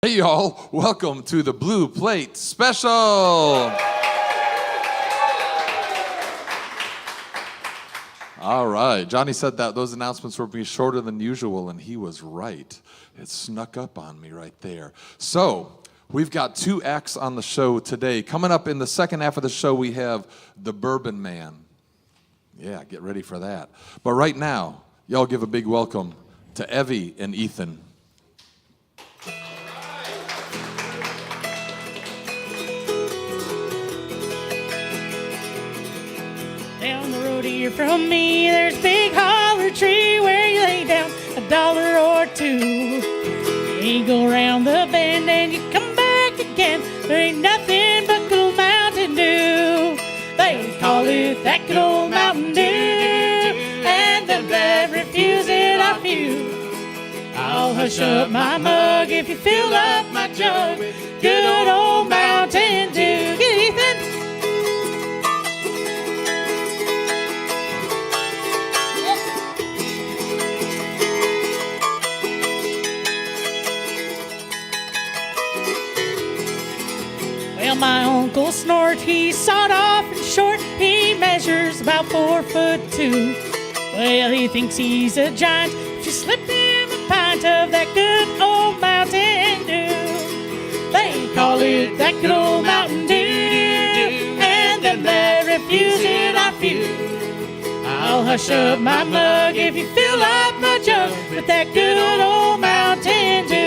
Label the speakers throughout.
Speaker 1: Hey y'all, welcome to the Blue Plate Special. All right, Johnny said that those announcements were being shorter than usual, and he was right. It snuck up on me right there. So, we've got two acts on the show today. Coming up in the second half of the show, we have the Bourbon Man. Yeah, get ready for that. But right now, y'all give a big welcome to Evie and Ethan.
Speaker 2: Down the road here from me, there's a big holler tree where you lay down $1 or two. You go around the bend and you come back again. There ain't nothing but good old Mountain Dew. They call it that good old Mountain Dew, and they'll never refuse it off you. I'll hush up my mug if you fill up my jug with good old Mountain Dew. Get Ethan. Well, my Uncle Snort, he's sawed off and short. He measures about 4'2". Well, he thinks he's a giant if you slip him a pint of that good old Mountain Dew. They call it that good old Mountain Dew, and then they refuse it off you. I'll hush up my mug if you fill up my jug with that good old Mountain Dew.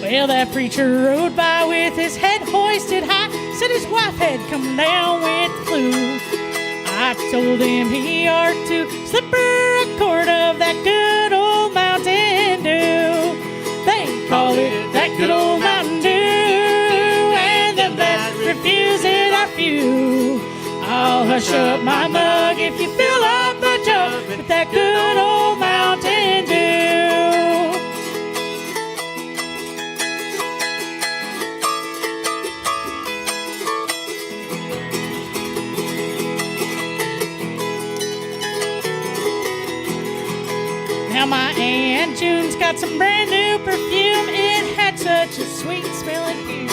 Speaker 2: Well, that preacher rode by with his head hoisted high, said his wife had come down with the flu. I told him he ought to slip her a quart of that good old Mountain Dew. They call it that good old Mountain Dew, and they'll not refuse it off you. I'll hush up my mug if you fill up my jug with that good old Mountain Dew. Now my Aunt June's got some brand new perfume. It had such a sweet smelling hue.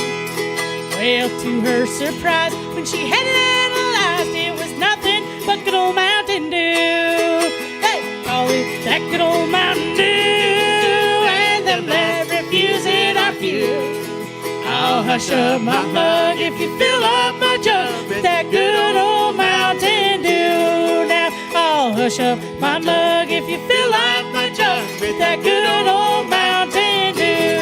Speaker 2: Well, to her surprise, when she had it analyzed, it was nothing but good old Mountain Dew. They call it that good old Mountain Dew, and they'll never refuse it off you. I'll hush up my mug if you fill up my jug with that good old Mountain Dew. Now I'll hush up my mug if you fill up my jug with that good old Mountain Dew.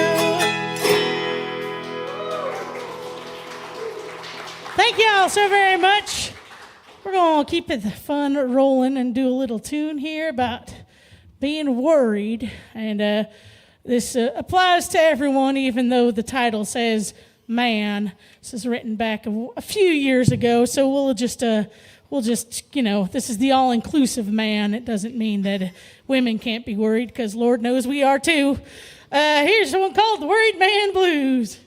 Speaker 2: Thank y'all so very much. We're going to keep the fun rolling and do a little tune here about being worried. And this applies to everyone, even though the title says man. This is written back a few years ago, so we'll just, this is the all-inclusive man. It doesn't mean that women can't be worried, because Lord knows we are too. Here's one called The Worried Man Blues.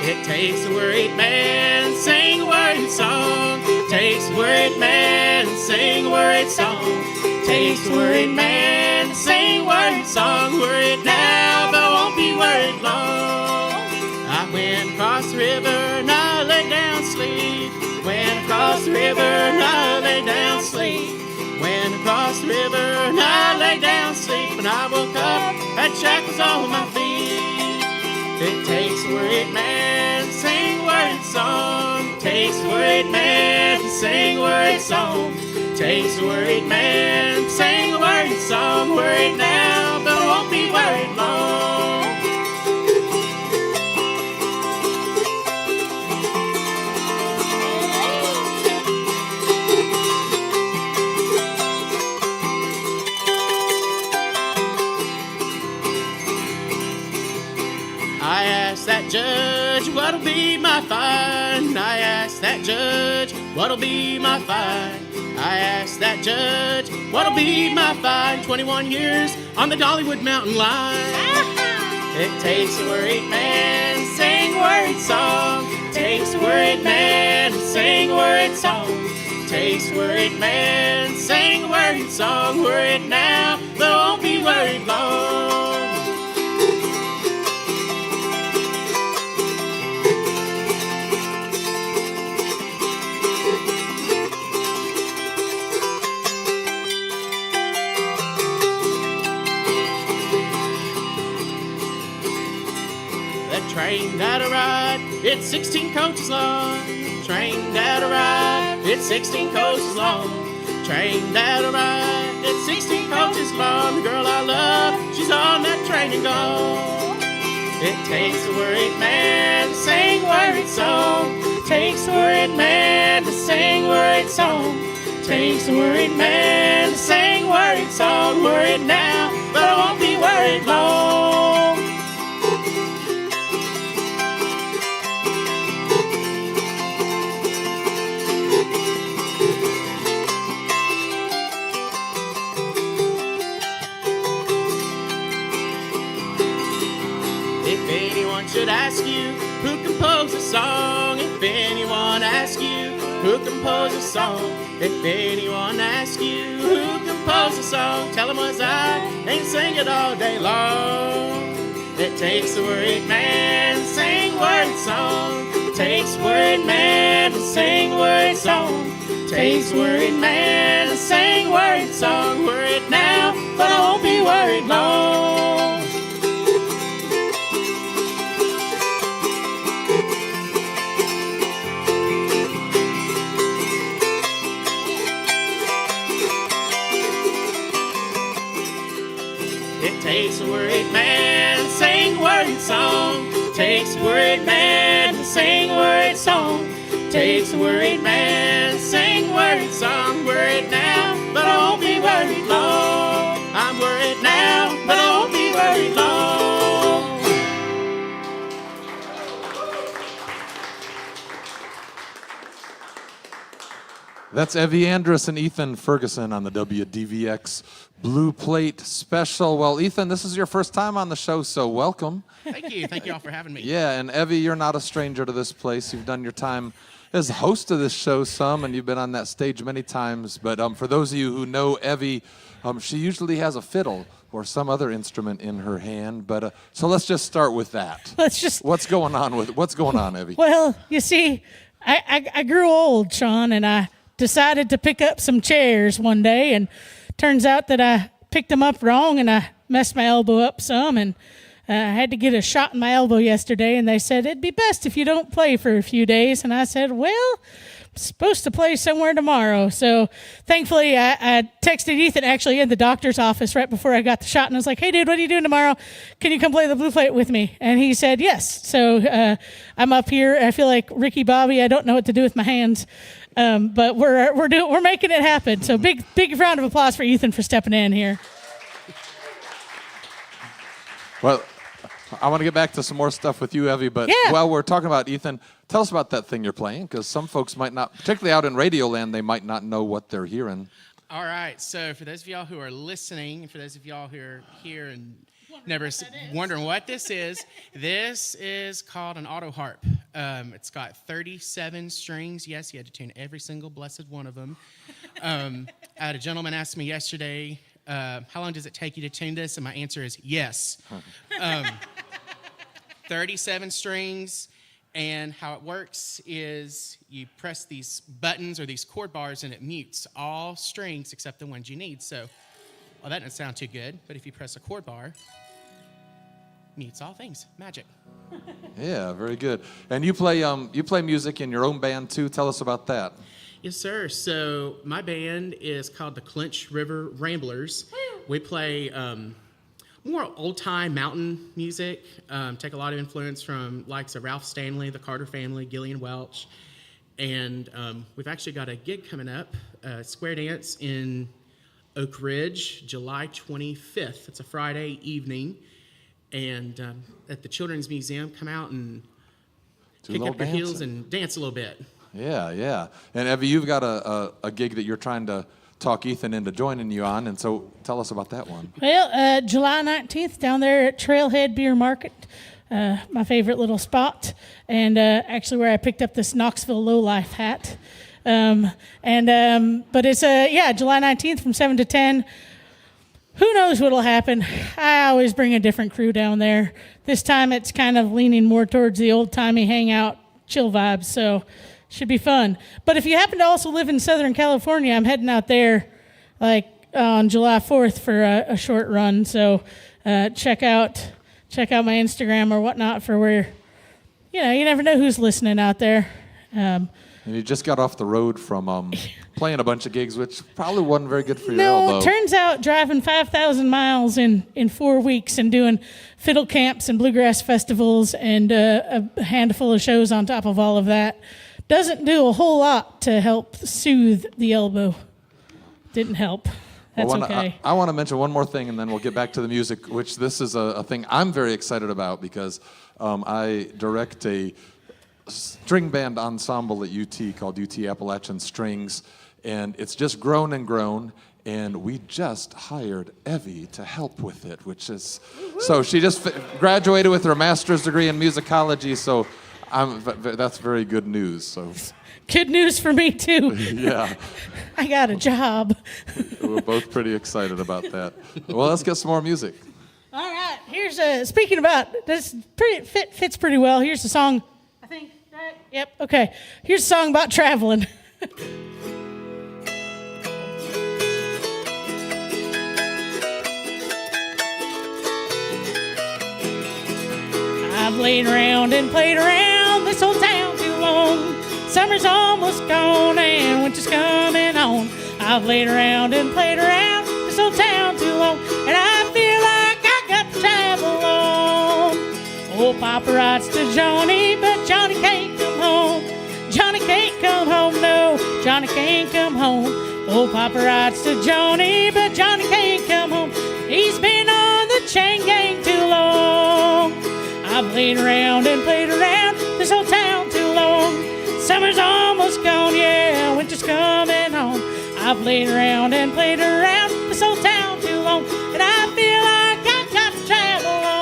Speaker 3: It takes a worried man, sing a worried song. Takes a worried man, sing a worried song. Takes a worried man, sing a worried song. Worried now, but won't be worried long. I went across the river and I lay down to sleep. Went across the river and I lay down to sleep. Went across the river and I lay down to sleep. When I woke up, had shackles on my feet. It takes a worried man, sing a worried song. Takes a worried man, sing a worried song. Takes a worried man, sing a worried song. Worried now, but won't be worried long. I asked that judge what'll be my fine. I asked that judge what'll be my fine. I asked that judge what'll be my fine. 21 years on the Dollywood Mountain Line. It takes a worried man to sing a worried song. Takes a worried man to sing a worried song. Takes a worried man to sing a worried song. Worried now, but won't be worried long. Train that I ride, it's 16 coaches long. Train that I ride, it's 16 coaches long. Train that I ride, it's 16 coaches long. The girl I love, she's on that train and gone. It takes a worried man to sing a worried song. Takes a worried man to sing a worried song. Takes a worried man to sing a worried song. Worried now, but I won't be worried long. Should ask you who composed the song. If anyone asks you who composed the song. If anyone asks you who composed the song, tell them was I, ain't sing it all day long. It takes a worried man to sing a worried song. Takes a worried man to sing a worried song. Takes a worried man to sing a worried song. Worried now, but I won't be worried long. It takes a worried man to sing a worried song. Takes a worried man to sing a worried song. Takes a worried man to sing a worried song. Worried now, but I won't be worried long. I'm worried now, but I won't be worried long.
Speaker 1: That's Evie Andrus and Ethan Ferguson on the WDVX Blue Plate Special. Well, Ethan, this is your first time on the show, so welcome.
Speaker 3: Thank you. Thank you all for having me.
Speaker 1: Yeah, and Evie, you're not a stranger to this place. You've done your time as host of this show some, and you've been on that stage many times. But for those of you who know Evie, she usually has a fiddle or some other instrument in her hand. But so let's just start with that. What's going on, Evie?
Speaker 2: Well, you see, I grew old, Sean, and I decided to pick up some chairs one day, and turns out that I picked them up wrong, and I messed my elbow up some, and I had to get a shot in my elbow yesterday, and they said, it'd be best if you don't play for a few days. And I said, well, I'm supposed to play somewhere tomorrow. So thankfully, I texted Ethan actually in the doctor's office right before I got the shot, and I was like, hey, dude, what are you doing tomorrow? Can you come play the Blue Plate with me? And he said, yes. So I'm up here. I feel like Ricky Bobby. I don't know what to do with my hands. But we're making it happen. So big round of applause for Ethan for stepping in here.
Speaker 1: Well, I want to get back to some more stuff with you, Evie, but while we're talking about Ethan, tell us about that thing you're playing, because some folks might not, particularly out in Radio Land, they might not know what they're hearing.
Speaker 3: All right, so for those of y'all who are listening, and for those of y'all who are here and wondering what this is called an auto harp. It's got 37 strings. Yes, you had to tune every single blessed one of them. I had a gentleman ask me yesterday, how long does it take you to tune this? And my answer is yes. 37 strings, and how it works is you press these buttons or these chord bars, and it mutes all strings except the ones you need. So, well, that doesn't sound too good, but if you press a chord bar, mutes all things. Magic.
Speaker 1: Yeah, very good. And you play music in your own band too. Tell us about that.
Speaker 3: Yes, sir. So my band is called the Clinch River Ramblers. We play more old-time mountain music. Take a lot of influence from likes of Ralph Stanley, the Carter Family, Gillian Welch. And we've actually got a gig coming up, Square Dance in Oak Ridge, July 25th. It's a Friday evening. and at the Children's Museum, come out and
Speaker 1: Do a
Speaker 3: kick
Speaker 1: little
Speaker 3: up your heels
Speaker 1: dancing.
Speaker 3: and dance a little bit.
Speaker 1: Yeah, yeah. And Evie, you've got a gig that you're trying to talk Ethan into joining you on, and so tell us about that one.
Speaker 2: Well, July 19th down there at Trailhead Beer Market, my favorite little spot, and actually where I picked up this Knoxville Lowlife hat. But it's July 19th from 7 to 10. Who knows what'll happen? I always bring a different crew down there. This time it's kind of leaning more towards the old-timey hangout, chill vibes, so should be fun. But if you happen to also live in Southern California, I'm heading out there like on July 4th for a short run. So check out my Instagram or whatnot for where, you never know who's listening out there.
Speaker 1: And you just got off the road from playing a bunch of gigs, which probably wasn't very good for your
Speaker 2: No,
Speaker 1: elbow.
Speaker 2: it turns out driving 5,000 miles in 4 weeks and doing fiddle camps and bluegrass festivals and a handful of shows on top of all of that doesn't do a whole lot to help soothe the elbow. Didn't help. That's okay.
Speaker 1: I want to mention one more thing, and then we'll get back to the music, which this is a thing I'm very excited about because I direct a string band ensemble at UT called UT Appalachian Strings, and it's just grown and grown, and we just hired Evie to help with it, which is, so she just graduated with her master's degree in musicology, so that's very good news. So
Speaker 2: Good news for me, too.
Speaker 1: yeah,
Speaker 2: I got a job.
Speaker 1: we're both pretty excited about that. Well, let's get some more music.
Speaker 2: All right, here's speaking about this, fits pretty well. Here's the song, I think, right? Yep, okay. Here's a song about traveling. I've laid around and played around this old town too long. Summer's almost gone and winter's coming on. I've laid around and played around this old town too long, and I feel like I got to travel on. Old Papa writes to Johnny, but Johnny can't come home. Johnny can't come home, no, Johnny can't come home. Old Papa writes to Johnny, but Johnny can't come home. He's been on the chain gang too long. I've laid around and played around this old town too long. Summer's almost gone, yeah, winter's coming on. I've laid around and played around this old town too long, and I feel like I got to travel on.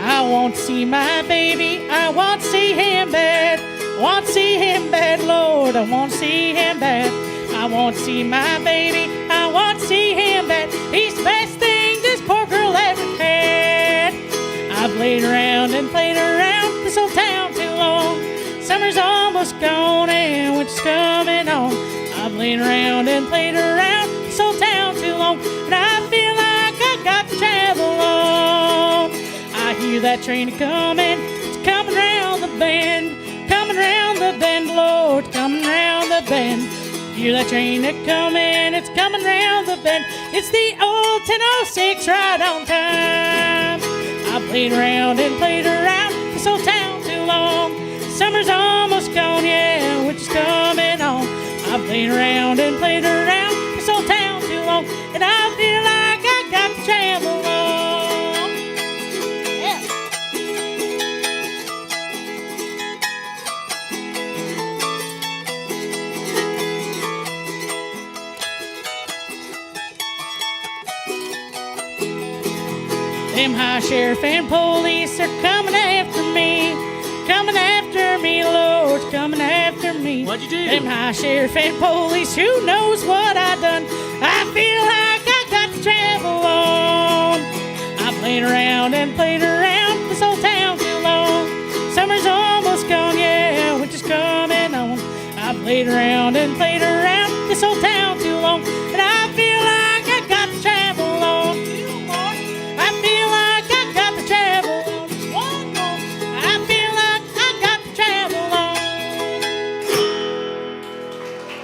Speaker 2: I want to see my baby, I want to see him bad. I want to see him bad, Lord, I want to see him bad. I want to see my baby, I want to see him bad. He's the best thing this poor girl ever had. I've laid around and played around this old town too long. Summer's almost gone and winter's coming on. I've laid around and played around this old town too long, and I feel like I got to travel on. I hear that train a-coming, it's coming round the bend. Coming round the bend, Lord, coming round the bend. Hear that train a-coming, it's coming round the bend. It's the old 1006 right on time. I played around and played around this old town too long. Summer's almost gone, yeah, winter's coming on. I played around and played around this old town too long, and I feel like I got to travel on. Yeah. Them high sheriff and police are coming after me, Lord, coming after me.
Speaker 3: What'd you do?
Speaker 2: Them high sheriff and police, who knows what I done? I feel like I got to travel on. I played around and played around this old town too long. Summer's almost gone, yeah, winter's coming on. I played around and played around this old town too long, and I feel like I got to travel on. I feel like I got to travel on. One more. I feel like I got to travel on.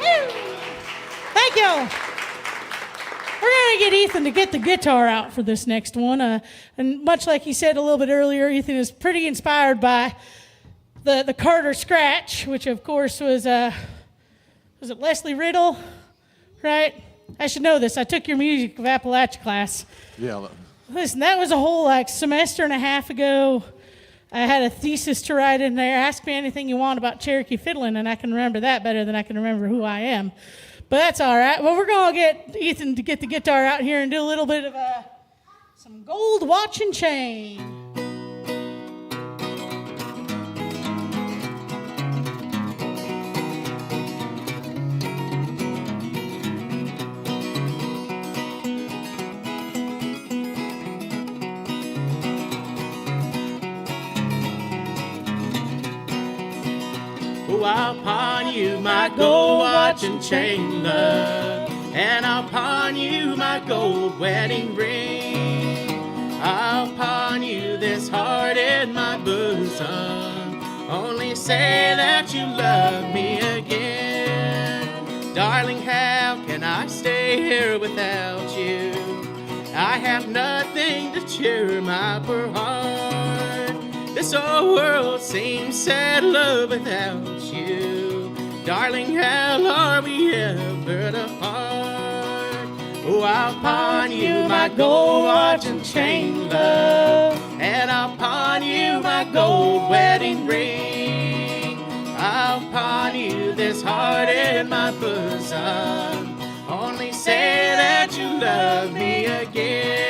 Speaker 2: Woo. Thank you. We're going to get Ethan to get get the guitar out for this next one. And much like he said a little bit earlier, Ethan is pretty inspired by the Carter Scratch, which of course was it Leslie Riddle, right? I should know this. I took your music of Appalachia class.
Speaker 1: Yeah.
Speaker 2: Listen, that was a whole semester and a half ago. I had a thesis to write in there. Ask me anything you want about Cherokee fiddling, and I can remember that better than I can remember who I am. But that's all right. Well, we're going to get Ethan to get the guitar out here and do a little bit of some gold watch and chain.
Speaker 3: Oh, I'll pawn you my gold watch and chain, love, and I'll pawn you my gold wedding ring. I'll pawn you this heart in my bosom. Only say that you love me again. Darling, how can I stay here without you? I have nothing to cheer my poor heart. This old world seems sad, love, without you. Darling, how are we ever apart? Oh, I'll pawn you my gold watch and chain, love, and I'll pawn you my gold wedding ring. I'll pawn you this heart in my bosom. Only say that you love me again.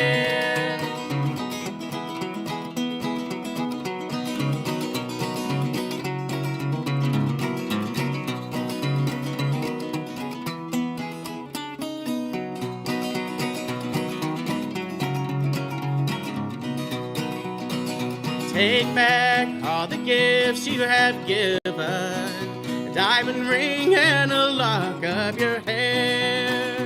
Speaker 3: Take back all the gifts you have given, a diamond ring and a lock of your hair,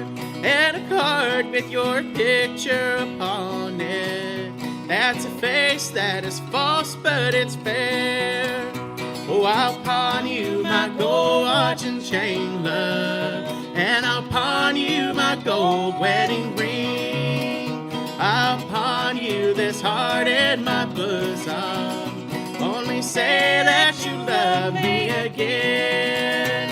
Speaker 3: and a card with your picture upon it. That's a face that is false, but it's fair. Oh, I'll pawn you my gold watch and chain, love, and I'll pawn you my gold wedding ring. I'll pawn you this heart in my bosom. Only say that you love me again.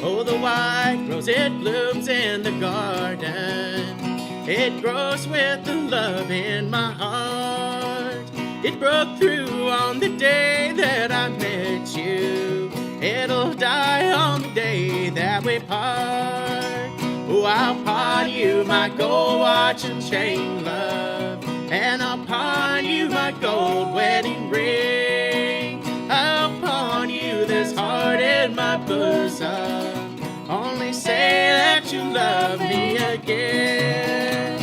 Speaker 3: Oh, the white rose, it blooms in the garden. It grows with the love in my heart. It broke through on the day that I met you. It'll die on the day that we part. Oh, I'll pawn you my gold watch and chain, love, and I'll pawn you my gold wedding ring. I'll pawn you this heart in my bosom. Only say that you love me again.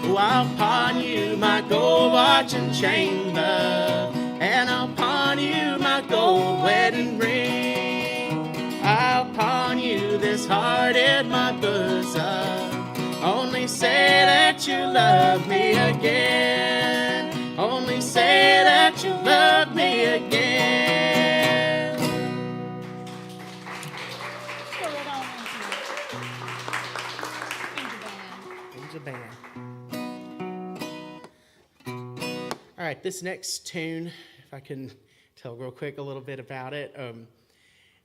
Speaker 3: Oh, I'll pawn you my gold watch and chain, love, and I'll pawn you my gold wedding ring. I'll pawn you this heart in my bosom. Only say that you love me again. Only say that you love me again. Angel Band. All right, this next tune, if I can tell real quick a little bit about it.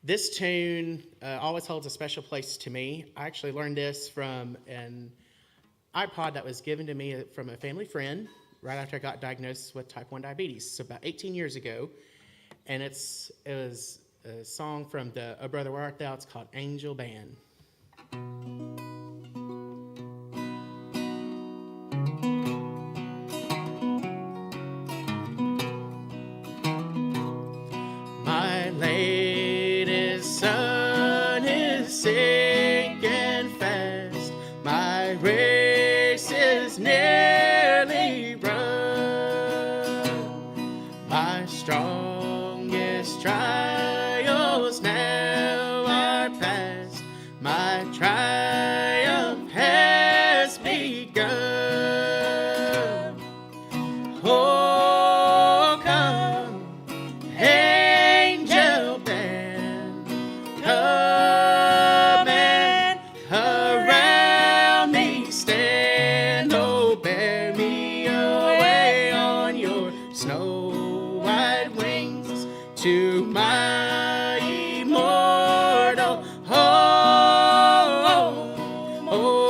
Speaker 3: This tune always holds a special place to me. I actually learned this from an iPod that was given to me from a family friend right after I got diagnosed with type 1 diabetes, so about 18 years ago. And it was a song from the Oh Brother Where Art Thou? It's called Angel Band. My latest son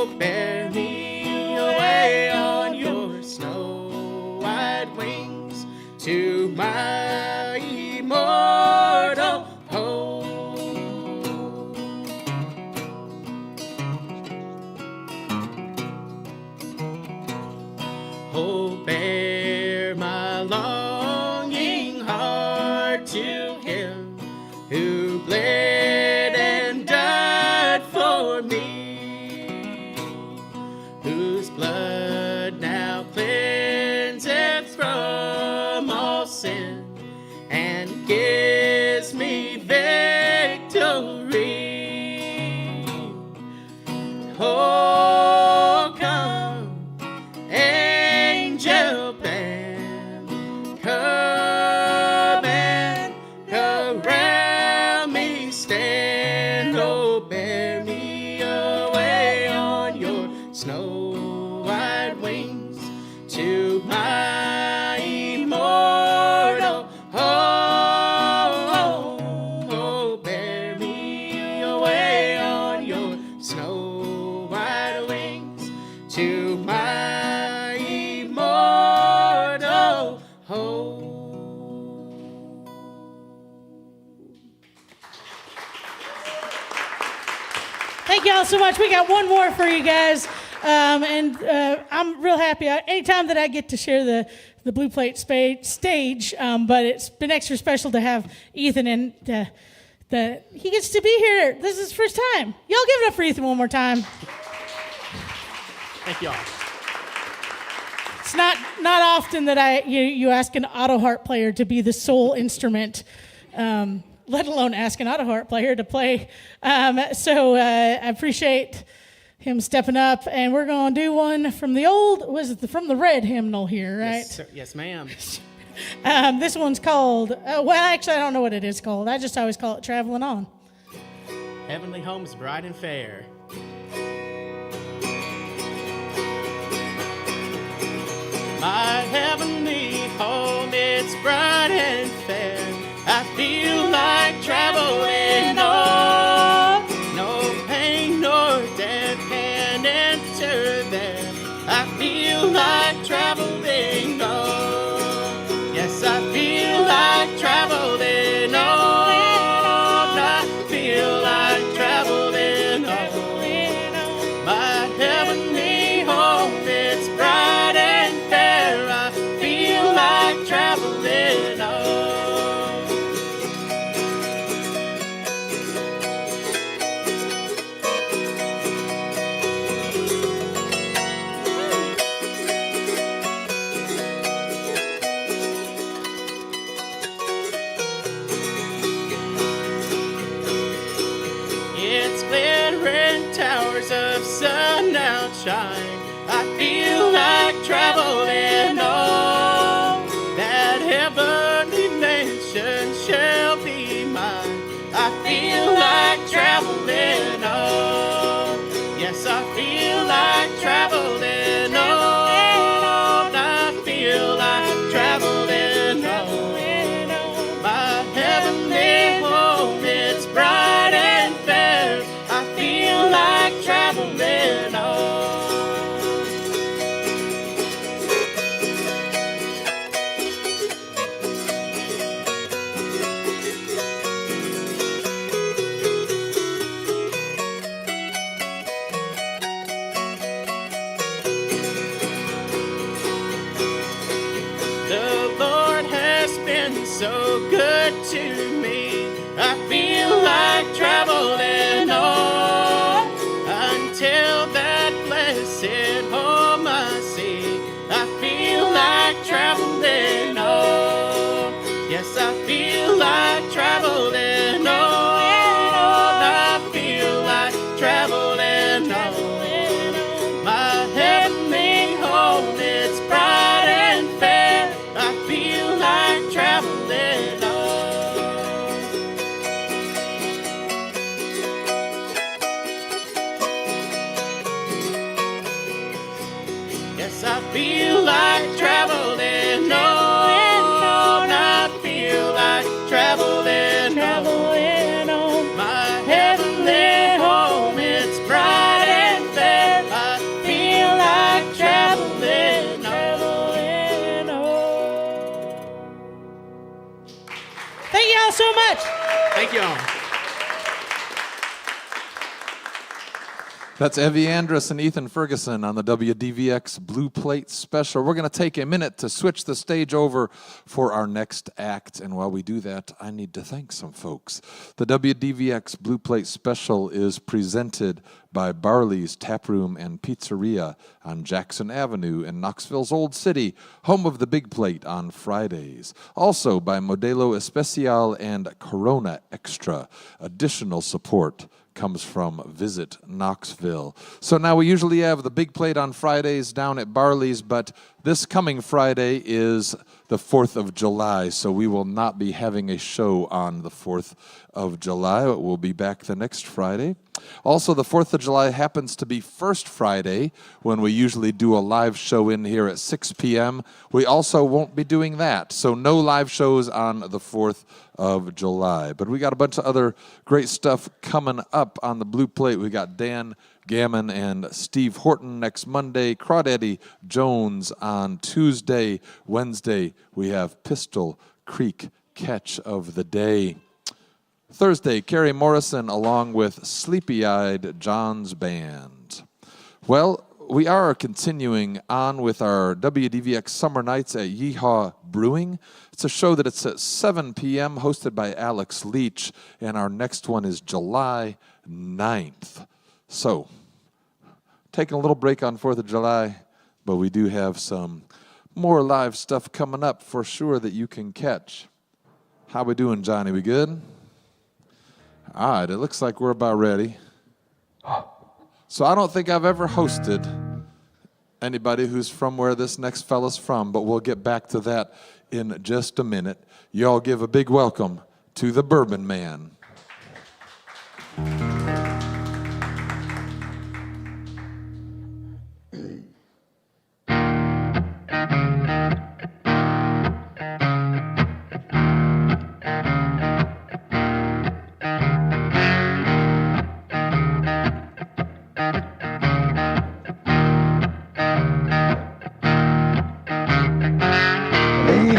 Speaker 3: Oh, bear me away on your snow white wings to my immortal home. Oh, bear my longing heart to him who bled and died for me, whose blood now cleanseth from all sin and gives me victory. Oh, come, angel band, come and around me stand. Oh, bear me away on your snow white wings to my immortal home. Oh, bear me away on your snow white wings to my immortal home.
Speaker 2: Thank y'all so much. We got one more for you guys. I'm real happy. Anytime that I get to share the Blue Plate stage, but it's been extra special to have Ethan, and he gets to be here. This is his first time. Y'all give it up for Ethan one more time.
Speaker 3: Thank y'all.
Speaker 2: It's not often that you ask an auto harp player to be the sole instrument, let alone ask an auto harp player to play. So I appreciate him stepping up, and we're going to do one from the from the red hymnal here, right?
Speaker 3: Yes, sir. Yes, ma'am.
Speaker 2: This one's called, well, actually, I don't know what it is called. I just always call it Traveling On.
Speaker 3: Heavenly home is bright and fair. My heavenly home, it's bright and fair. I feel like traveling on. No pain nor death can enter there. I feel like traveling on. Yes, I feel like traveling on. I feel like traveling on. My heavenly home, it's bright and fair. I feel like traveling on. Its glittering towers of sun outshine. I feel like traveling on. That heavenly mansion shall be mine. I feel like traveling on. Yes, I feel like traveling on. I feel like traveling on. My heavenly home, it's bright and fair. I feel like traveling on. The Lord has been so good to me. I feel like traveling on until that blessed home I see. I feel like traveling on. Yes, I feel like traveling on. I feel like traveling on. My heavenly home, it's bright and fair. I feel like traveling on. Yes, I feel like traveling on. I feel like traveling on. My heavenly home, it's bright and fair.
Speaker 2: so much.
Speaker 3: Thank you all.
Speaker 1: That's Evie Andrus and Ethan Ferguson on the WDVX Blue Plate Special. We're going to take a minute to switch the stage over for our next act. And while we do that, I need to thank some folks. The WDVX Blue Plate Special is presented by Barley's Taproom and Pizzeria on Jackson Avenue in Knoxville's Old City, home of the Big Plate on Fridays. Also by Modelo Especial and Corona Extra. Additional support comes from Visit Knoxville. So now we usually have the Big Plate on Fridays down at Barley's, but this coming Friday is the 4th of July, so we will not be having a show on the 4th of July. We'll be back the next Friday. Also, the 4th of July happens to be First Friday, when we usually do a live show in here at 6 p.m. We also won't be doing that, so no live shows on the 4th of July. But we got a bunch of other great stuff coming up on the Blue Plate. We got Dan Gammon and Steve Horton next Monday, Crawdaddy Jones on Tuesday. Wednesday, we have Pistol Creek Catch of the Day. Thursday, Carrie Morrison along with Sleepy-Eyed John's Band. Well, we are continuing on with our WDVX Summer Nights at Yeehaw Brewing. It's a show that it's at 7 p.m. hosted by Alex Leach, and our next one is July 9th. So, taking a little break on 4th of July, but we do have some more live stuff coming up for sure that you can catch. How we doing, Johnny? We good? All right, it looks like we're about ready. So I don't think I've ever hosted anybody who's from where this next fella's from, but we'll get back to that in just a minute. Y'all give a big welcome to the Bourbon Man.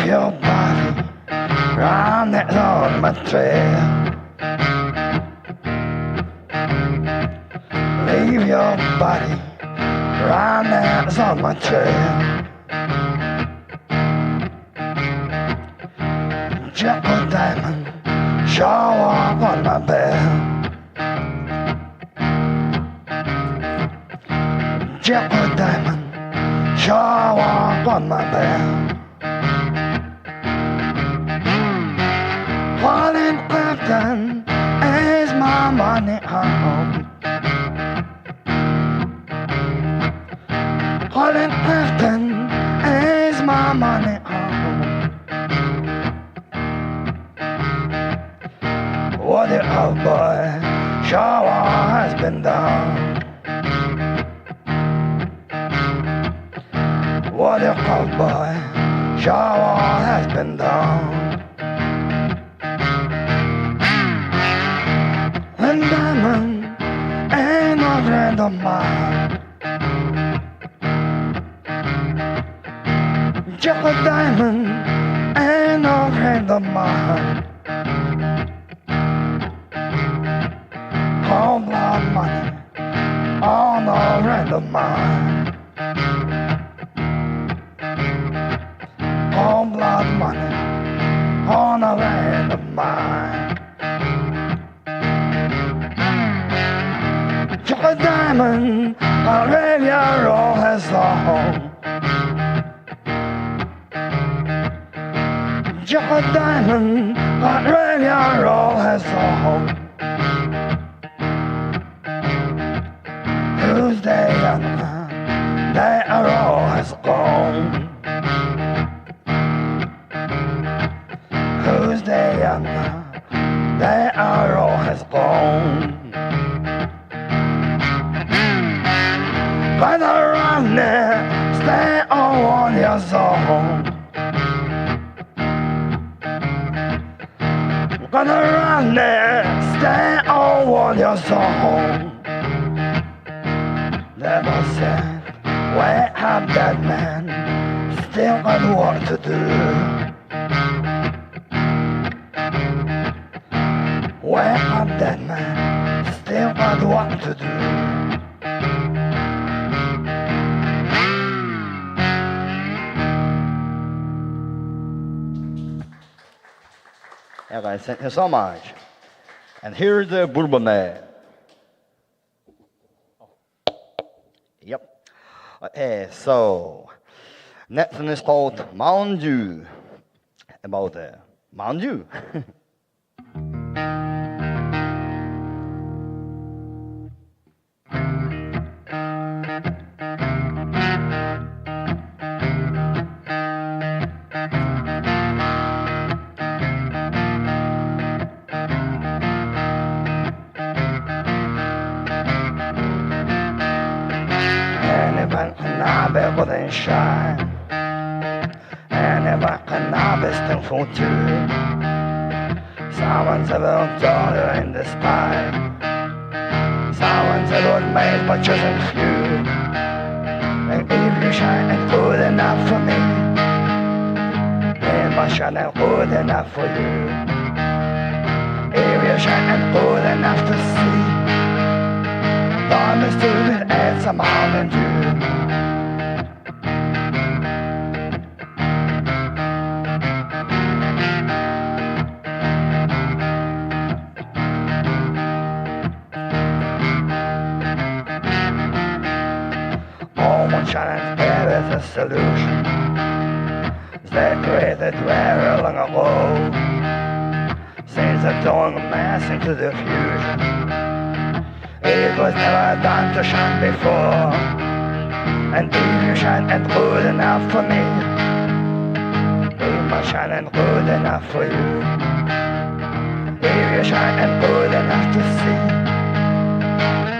Speaker 4: Your body round that on my trail. Leave your body round that's on my trail. Jekyll Diamond, sure walk on my bell. Jekyll Diamond, sure walk on my bell. Calling Clifton is my money home. Calling Clifton is my money home. What the old boy shower has been done. What the old boy shower has been done. And Diamond ain't no friend of mine. Jekyll Diamond ain't no friend of mine. Cold blood money, oh no friend of mine. Cold blood money, oh no friend of mine. Jekyll Diamond, a radio roll has song. Jekyll Diamond, a radio roll has song. Tuesday and day a roll has gone. Tuesday and day a roll has gone. Gonna run there, stay on your zone. Gonna run there, stay on your zone. Never said, where have that man, still got work to do. Well, I'm dead, man. Still got what to do. Yeah, guys, thank you so much. And here's the Bourbon Man. Yep. Okay, so next one is called Mountain Dew. About Mountain Dew. Cannabis wouldn't shine, and if I cannabis then for two, someone's a little daughter in the sky, someone's a little made but chosen few, and if you shine ain't good enough for me, then my shine ain't good enough for you. If you shine ain't good enough to see, don't understood it as a Mountain Dew. Shining air is a solution. They created very long ago. Since they're doing a mass into the fusion, it was never done to shine before. And if you shine ain't good enough for me, if my shine ain't good enough for you, if your shine ain't good enough to see,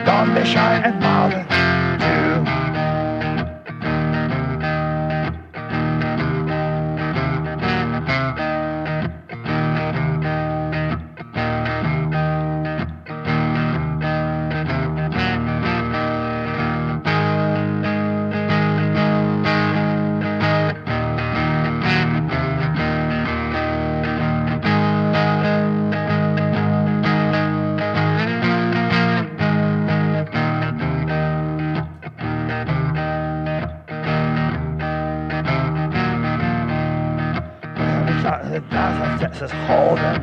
Speaker 4: don't be shy and Mountain Dew. Texas Hold'em,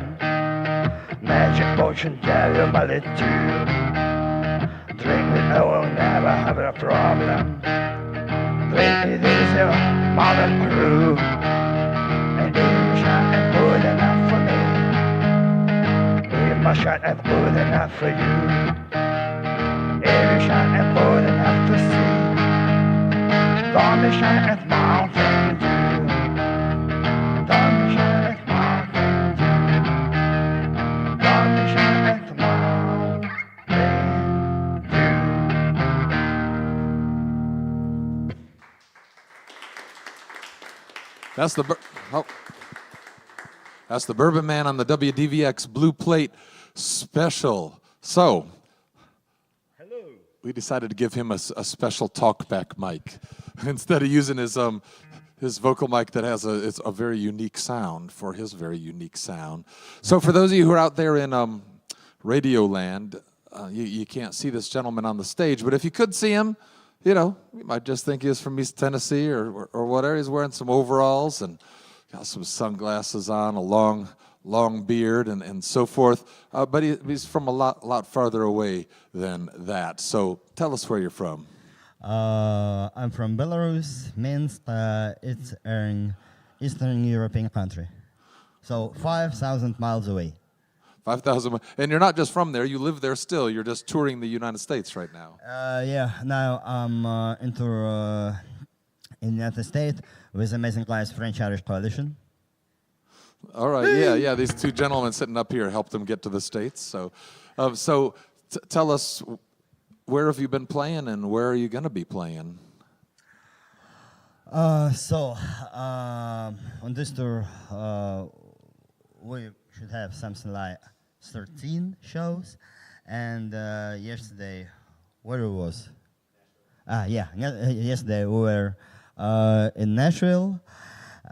Speaker 4: magic potion, tell you about it too. Drink it, I will never have a problem. Drink it is your Mountain Dew. And if you shine ain't good enough for me, if my shine ain't good enough for you, if you shine ain't good enough to see, don't be shine at Mountain Dew. Don't be shine at Mountain Dew. Don't be shine at Mountain Dew.
Speaker 1: That's the Bourbon Man on the WDVX Blue Plate Special. So, we decided to give him a special talkback mic instead of using his vocal mic that has it's a very unique sound for his very unique sound. So, for those of you who are out there in Radio Land, you can't see this gentleman on the stage, but if you could see him, you know, you might just think he is from East Tennessee or whatever. He's wearing some overalls and got some sunglasses on, a long beard and so forth. But he's from a lot farther away than that. So tell us where you're from.
Speaker 5: I'm from Belarus, means it's an Eastern European country. So 5,000 miles away.
Speaker 1: 5,000, and you're not just from there, you live there still, you're just touring the United States right now.
Speaker 5: Yeah, now I'm into in the United States with Amazing Class French-Irish Coalition.
Speaker 1: All right, yeah, these two gentlemen sitting up here helped them get to the States. So, tell us, where have you been playing and where are you going to be playing?
Speaker 5: On this tour, we should have something like 13 shows, and yesterday, where it was? Yesterday we were in Nashville,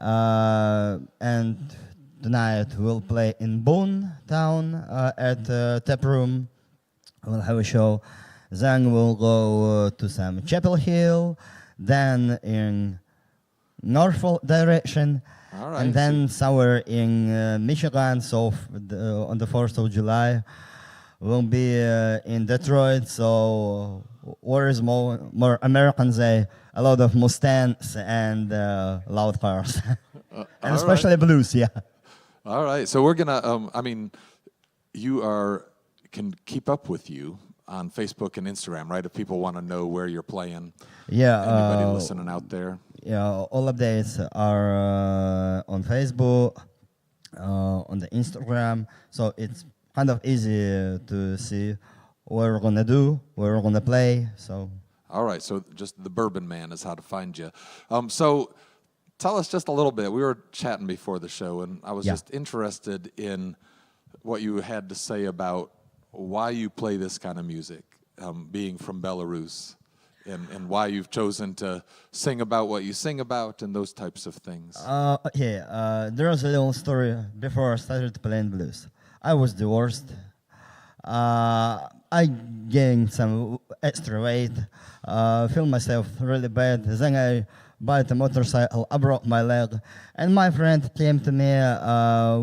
Speaker 5: and tonight we'll play in Boone Town at Tap Room. We'll have a show. Then we'll go to some Chapel Hill. Then in Norfolk direction.
Speaker 1: All right.
Speaker 5: And then somewhere in Michigan. So on the 4th of July, we'll be in Detroit. So where is more Americans? A lot of Mustangs and loud cars. And especially blues, yeah.
Speaker 1: All right. So we're gonna. Can keep up with you on Facebook and Instagram, right? If people want to know where you're playing.
Speaker 5: Yeah.
Speaker 1: Anybody listening out there?
Speaker 5: Yeah. All updates are on Facebook, on the Instagram. So it's kind of easy to see what we're gonna do, where we're gonna play. So.
Speaker 1: All right. So just the Bourbon Man is how to find you. So. Tell us just a little bit. We were chatting before the show, and I was just interested in what you had to say about why you play this kind of music, being from Belarus, and why you've chosen to sing about what you sing about and those types of things.
Speaker 5: There was a little story before I started playing blues. I was divorced. I gained some extra weight, feel myself really bad. Then I bought a motorcycle, I broke my leg, and my friend came to me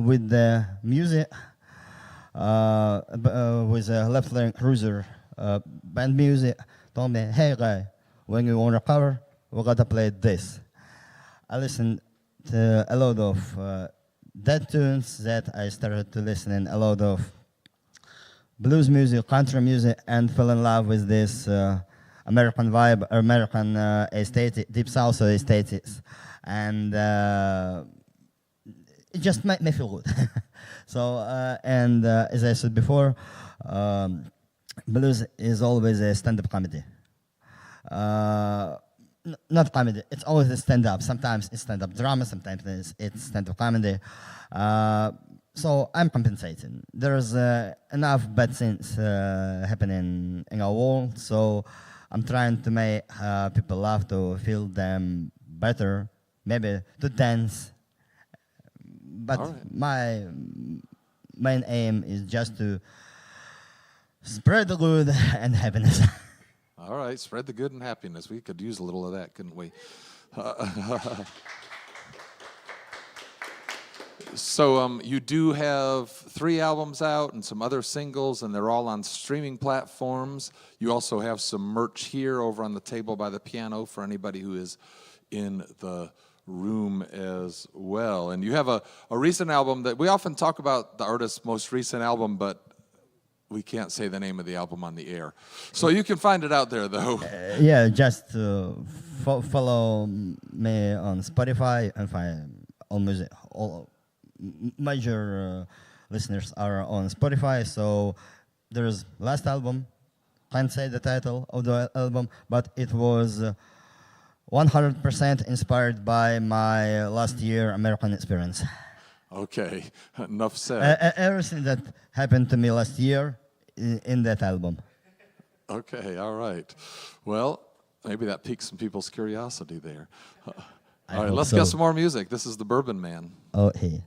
Speaker 5: with the music, with a left-lane cruiser band music, told me, hey guy, when you want to recover, we gotta play this. I listened to a lot of dead tunes that I started to listen in a lot of blues music, country music, and fell in love with this American vibe, American aesthetic, deep South aesthetics, and it just made me feel good. So, as I said before, blues is always a stand-up comedy. Not comedy, it's always a stand-up. Sometimes it's stand-up drama, sometimes it's stand-up comedy. So I'm compensating. There's enough bad things happening in our world, so I'm trying to make people laugh, to feel them better, maybe to dance. But my main aim is just to spread the good and happiness.
Speaker 1: All right, spread the good and happiness. We could use a little of that, couldn't we? So you do have 3 albums out and some other singles, and they're all on streaming platforms. You also have some merch here over on the table by the piano for anybody who is in the room as well. And you have a recent album that we often talk about the artist's most recent album, but we can't say the name of the album on the air. So you can find it out there, though.
Speaker 5: Just follow me on Spotify and find all music. All major listeners are on Spotify. So there's last album. Can't say the title of the album, but it was 100% inspired by my last year American experience.
Speaker 1: Okay, enough said.
Speaker 5: Everything that happened to me last year in that album.
Speaker 1: Okay, all right. Well, maybe that piques some people's curiosity there. All right, let's get some more music. This is the Bourbon Man.
Speaker 5: Oh, hey.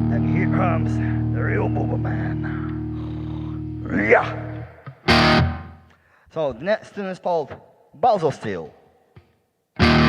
Speaker 4: And here comes the real Bourbon Man. Yeah.
Speaker 5: So the next tune is called Balls of Steel.
Speaker 4: Yeah.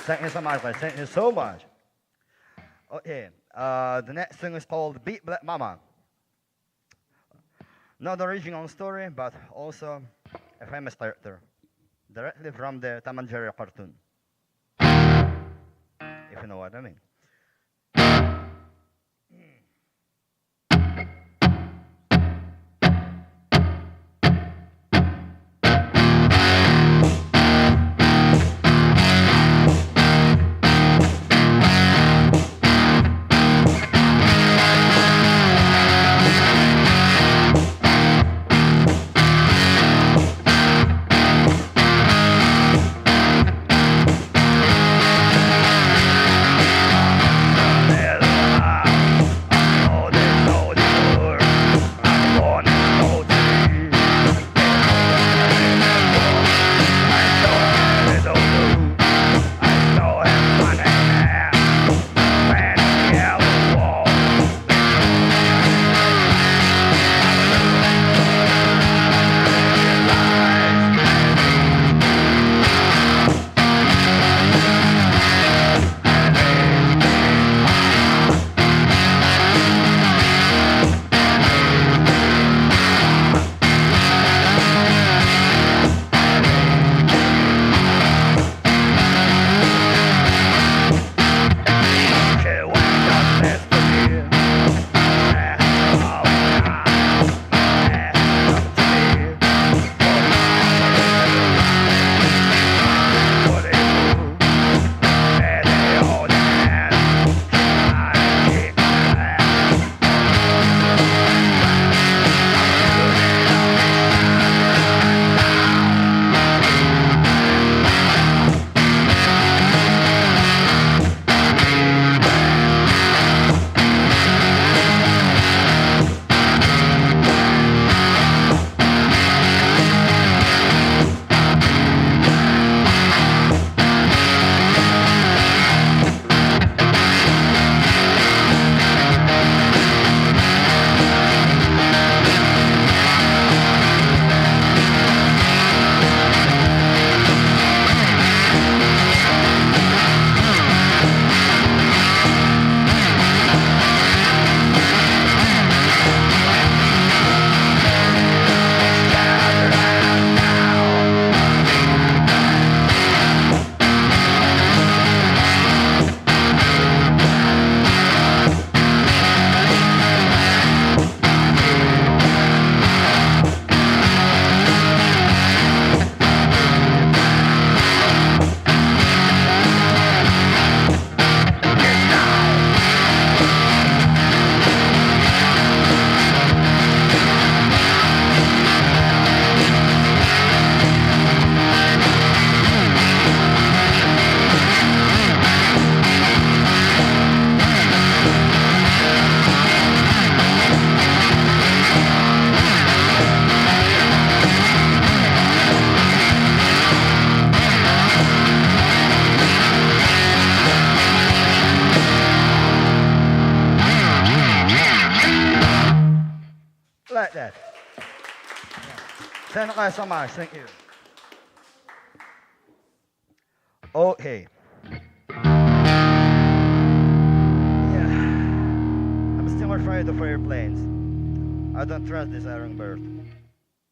Speaker 4: Thank you so much, guys. Thank you so much. Okay, the next song is called Beat Black Mama. Not original story, but also a famous character, directly from the Tom and Jerry cartoon, if you know what I mean. Like that. Thank you so much. Thank you. Okay. Yeah. I'm still afraid of airplanes. I don't trust this iron bird.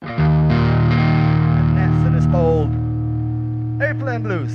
Speaker 4: And next one is called Airplane Blues.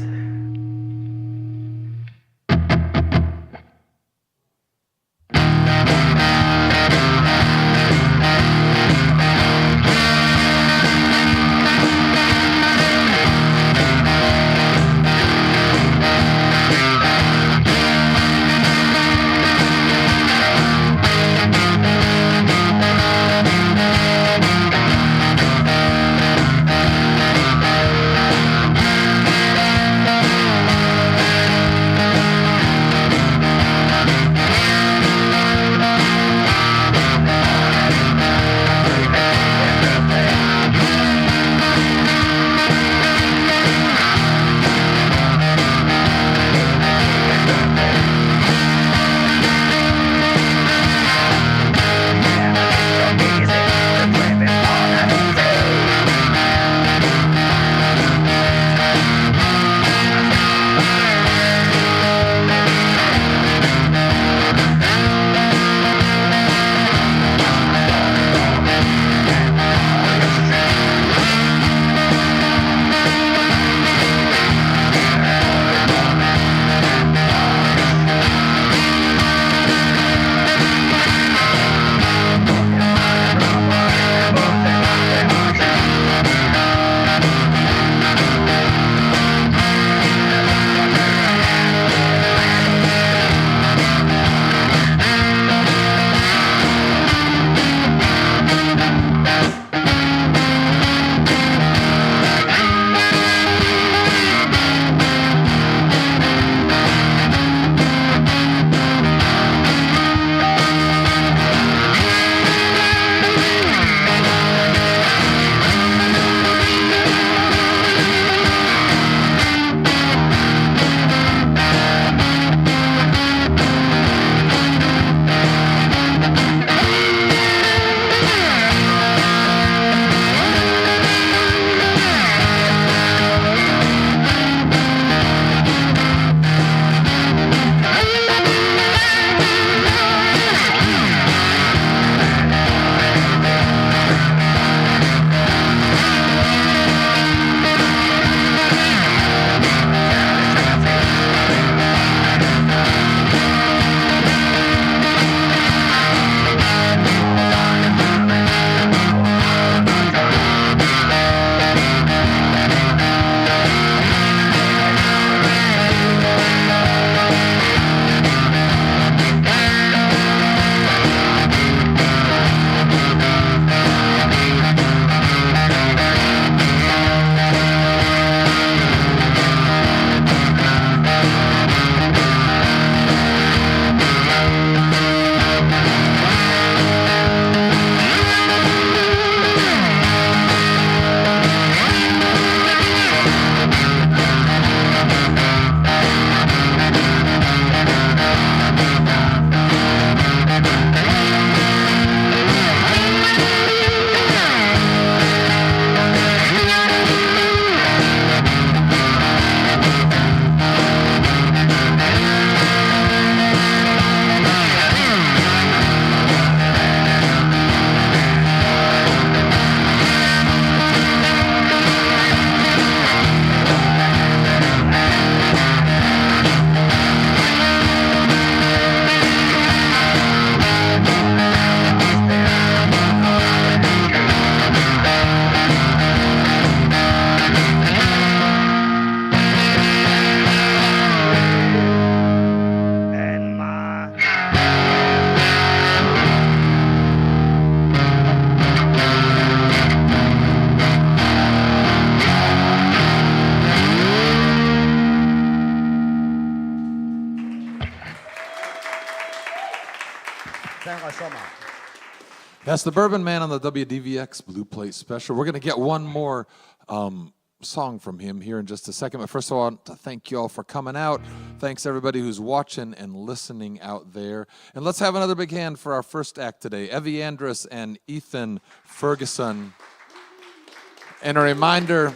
Speaker 4: Thank you so much.
Speaker 1: That's the Bourbon Man on the WDVX Blue Plate Special. We're going to get one more song from him here in just a second. But first of all, I want to thank you all for coming out. Thanks everybody who's watching and listening out there. And let's have another big hand for our first act today, Evie Andrus and Ethan Ferguson. And a reminder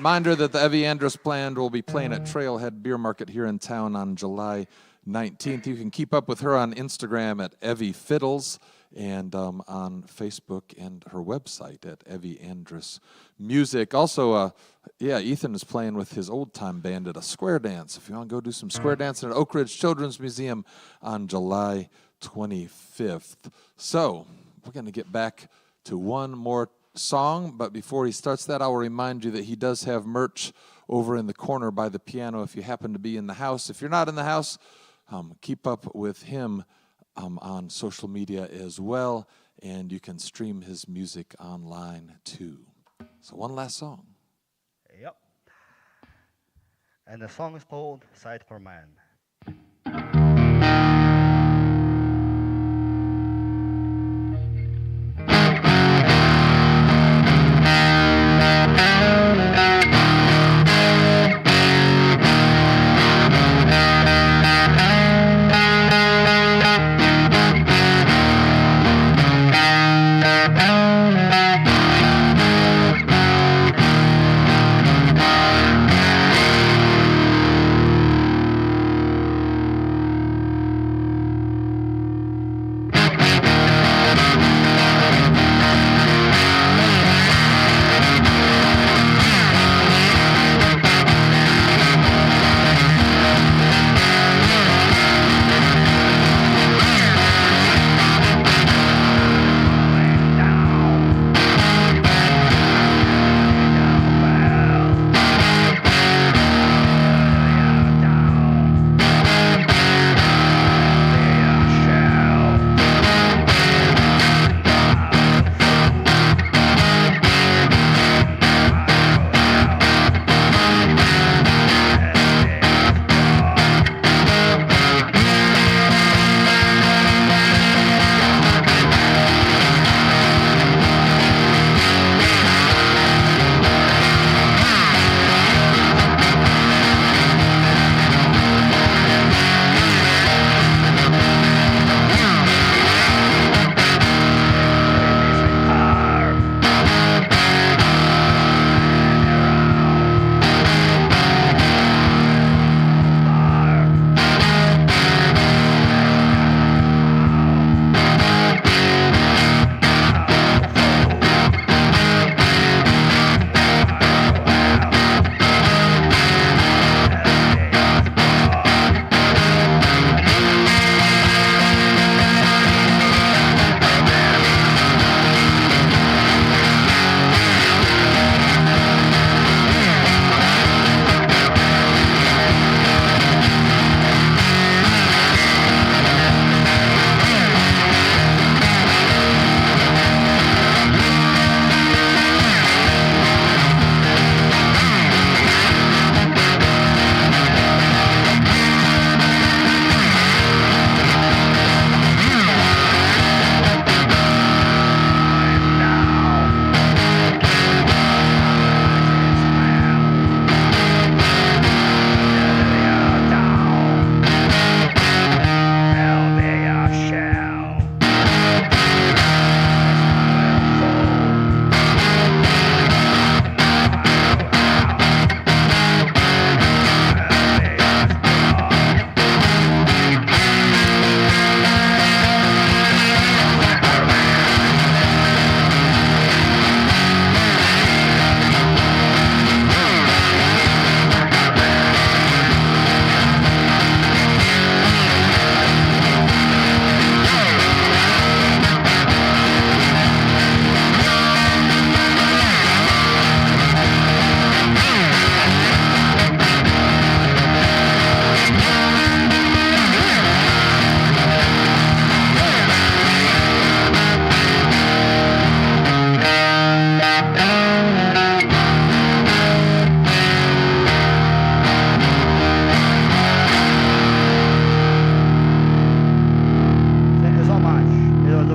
Speaker 1: that the Evie Andrus Band will be playing at Trailhead Beer Market here in town on July 19th. You can keep up with her on Instagram at Evie Fiddles and on Facebook and her website at Evie Andrus Music. Also, Ethan is playing with his old-time band at a square dance. If you want to go do some square dancing at Oak Ridge Children's Museum on July 25th. So, we're going to get back to one more song, but before he starts that, I will remind you that he does have merch over in the corner by the piano if you happen to be in the house. If you're not in the house, keep up with him on social media as well, and you can stream his music online too. So one last song.
Speaker 4: Yep. And the song is called Sight for Man.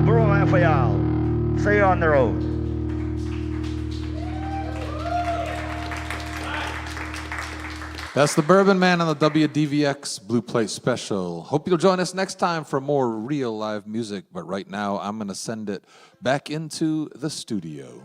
Speaker 4: Bourbon Man for y'all. See you on the road.
Speaker 1: That's the Bourbon Man on the WDVX Blue Plate Special. Hope you'll join us next time for more real live music. But right now, I'm going to send it back into the studio.